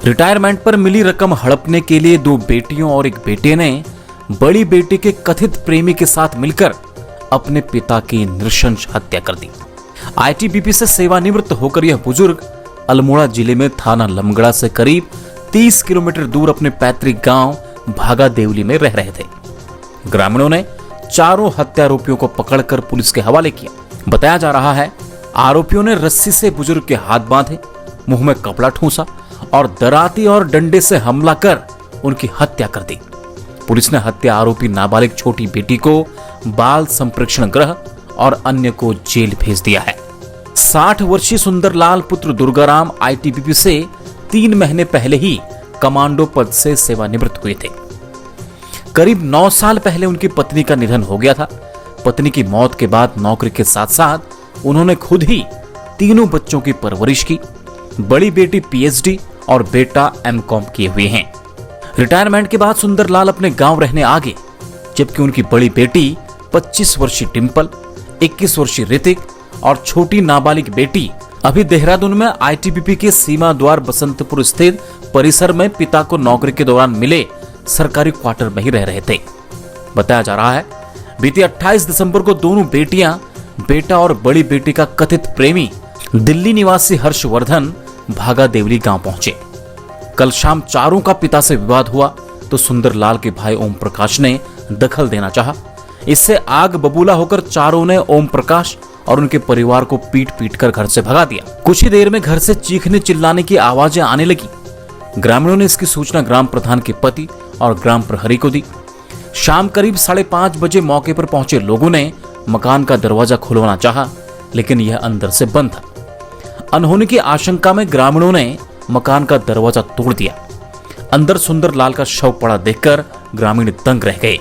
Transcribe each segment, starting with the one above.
Retirement पर मिली रकम हड़पने के लिए 2 बेटियों और एक बेटे ने बड़ी बेटी के कथित प्रेमी के साथ मिलकर अपने पिता की नृशंस हत्या कर दी। आईटीबीपी से सेवानिवृत्त होकर यह बुजुर्ग अल्मोड़ा जिले में थाना लमगड़ा से करीब 30 किलोमीटर दूर अपने पैतृक गांव भागा देवली में रह रहे थे। ग्रामीणों ने चारों हत्यारोपियों को पकड़कर पुलिस के हवाले किया। बताया जा रहा है आरोपियों ने रस्सी से बुजुर्ग के हाथ बांधे, मुंह में कपड़ा ठूंसा और दराती और डंडे से हमला कर उनकी हत्या कर दी। पुलिस ने हत्या आरोपी नाबालिग छोटी बेटी को बाल संप्रेक्षण गृह और अन्य को जेल भेज दिया है। 60 वर्षीय सुंदरलाल पुत्र दुर्गाराम आईटीबीपी से 3 महीने पहले ही कमांडो पद से सेवानिवृत्त हुए थे। करीब 9 साल पहले उनकी पत्नी का निधन हो गया था। पत्नी की मौत के बाद नौकरी के साथ साथ उन्होंने खुद ही तीनों बच्चों की परवरिश की। बड़ी बेटी पीएचडी और बेटा एमकॉम किए हुए हैं। रिटायरमेंट के बाद सुंदरलाल अपने गांव रहने आ गए, जबकि उनकी बड़ी बेटी 25 वर्षीय डिंपल, 21 वर्षीय ऋतिक और छोटी नाबालिग बेटी अभी देहरादून में आईटीबीपी के सीमा द्वार बसंतपुर स्थित परिसर में पिता को नौकरी के दौरान मिले सरकारी क्वार्टर में ही रह रहे थे। बताया जा रहा है बीती 28 दिसंबर को दोनों बेटियां, बेटा और बड़ी बेटी का कथित प्रेमी दिल्ली निवासी हर्षवर्धन भागा देवली गांव पहुंचे। कल शाम चारों का पिता से विवाद हुआ तो सुंदरलाल के भाई ओम प्रकाश ने दखल देना चाहा। इससे आग बबूला होकर चारों ने ओम प्रकाश और उनके परिवार को पीट पीट कर घर से भगा दिया। कुछ ही देर में घर से चीखने चिल्लाने की आवाजें आने लगी। ग्रामीणों ने इसकी सूचना ग्राम प्रधान के पति और ग्राम प्रहरी को दी। शाम करीब 5:30 बजे मौके पर पहुंचे लोगों ने मकान का दरवाजा खुलवाना चाहा, लेकिन यह अंदर से बंद था। अनहोनी की आशंका में ग्रामीणों ने मकान का दरवाजा तोड़ दिया। अंदर सुंदरलाल का शव पड़ा देखकर ग्रामीण दंग रह गए।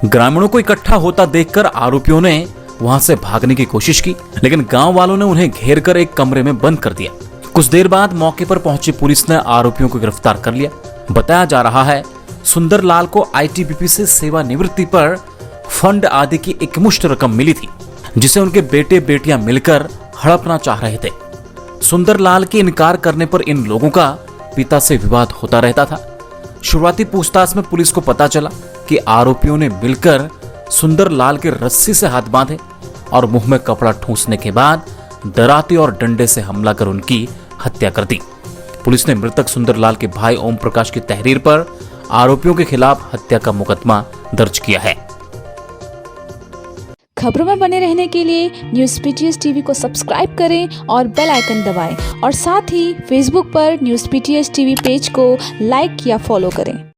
ग्रामीणों को इकट्ठा होता देखकर आरोपियों ने वहां से भागने की कोशिश की, लेकिन गांव वालों ने उन्हें घेर कर एक कमरे में बंद कर दिया। कुछ देर बाद मौके पर पहुंची पुलिस ने आरोपियों को गिरफ्तार कर लिया। बताया जा रहा है सुंदरलाल को आईटीबीपी से सेवानिवृत्ति पर फंड आदि की एकमुश्त रकम मिली थी, जिसे उनके बेटे बेटियां मिलकर हड़पना चाह रहे थे। सुंदरलाल के इनकार करने पर इन लोगों का पिता से विवाद होता रहता था। शुरुआती पूछताछ में पुलिस को पता चला कि आरोपियों ने मिलकर सुंदरलाल के रस्सी से हाथ बांधे और मुंह में कपड़ा ठूंसने के बाद दराती और डंडे से हमला कर उनकी हत्या कर दी। पुलिस ने मृतक सुंदरलाल के भाई ओम प्रकाश की तहरीर पर आरोपियों के खिलाफ हत्या का मुकदमा दर्ज किया है। खबरों में बने रहने के लिए न्यूज़ पीटीएस टीवी को सब्सक्राइब करें और बेल आइकन दबाएं और साथ ही फेसबुक पर न्यूज़ पीटीएस टीवी पेज को लाइक या फॉलो करें।